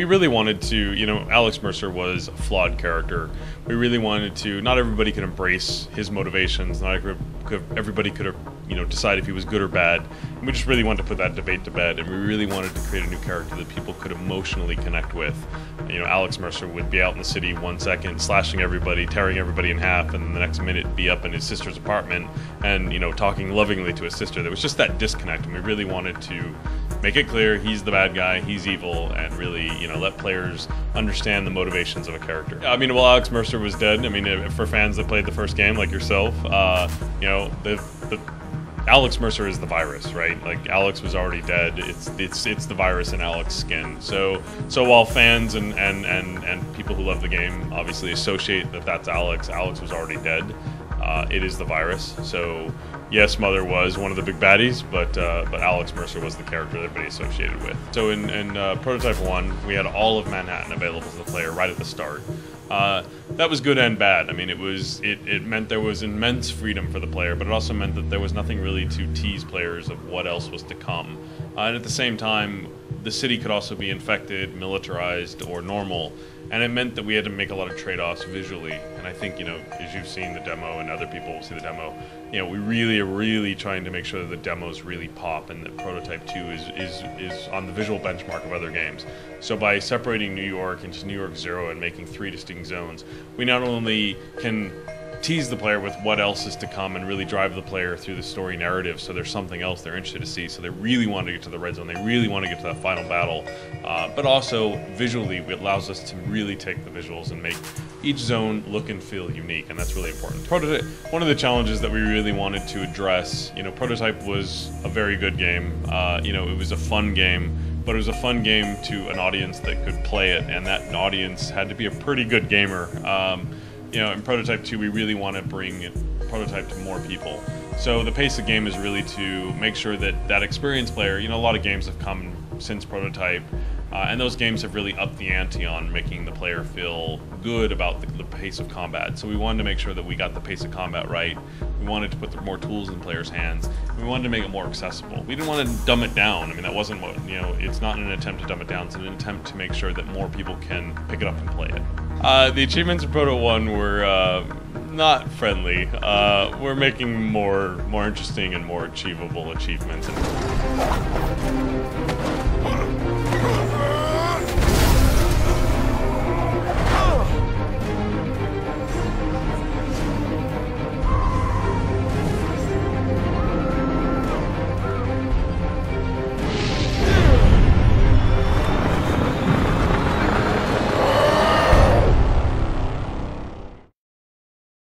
we really wanted to, Alex Mercer was a flawed character. We really wanted to, not everybody could embrace his motivations, not everybody could, decide if he was good or bad. And we just really wanted to put that debate to bed, and we really wanted to create a new character that people could emotionally connect with. Alex Mercer would be out in the city 1 second, slashing everybody, tearing everybody in half, and the next minute be up in his sister's apartment and, talking lovingly to his sister. There was just that disconnect, and we really wanted to make it clear he's the bad guy, he's evil, and really, let players understand the motivations of a character. I mean, well, Alex Mercer was dead. I mean, for fans that played the first game, like yourself, Alex Mercer is the virus, right? Like, Alex was already dead. It's the virus in Alex's skin. So while fans and people who love the game obviously associate that that's Alex was already dead. It is the virus. So yes, Mother was one of the big baddies, but Alex Mercer was the character that everybody associated with. So in Prototype 1, we had all of Manhattan available to the player right at the start. That was good and bad. I mean, it meant there was immense freedom for the player, but it also meant that there was nothing really to tease players of what else was to come. And at the same time, the city could also be infected, militarized, or normal, and it meant that we had to make a lot of trade-offs visually. And I think, as you've seen the demo and other people will see the demo, we really are really trying to make sure that the demos really pop and that Prototype 2 is on the visual benchmark of other games. So by separating New York into New York 0 and making 3 distinct zones, we not only can tease the player with what else is to come and really drive the player through the story narrative, so there's something else they're interested to see, so they really want to get to the red zone, they really want to get to that final battle, but also visually it allows us to really take the visuals and make each zone look and feel unique, and that's really important. Prototype, one of the challenges that we really wanted to address, Prototype was a very good game, it was a fun game, but it was a fun game to an audience that could play it, and that audience had to be a pretty good gamer. In Prototype 2, we really want to bring Prototype to more people. So the pace of game is really to make sure that that experienced player, a lot of games have come since Prototype, and those games have really upped the ante on making the player feel good about the pace of combat. So we wanted to make sure that we got the pace of combat right. We wanted to put more tools in players' hands. We wanted to make it more accessible. We didn't want to dumb it down. I mean, that wasn't what, it's not an attempt to dumb it down. It's an attempt to make sure that more people can pick it up and play it. The achievements in Proto 1 were not friendly. We're making more interesting and more achievable achievements.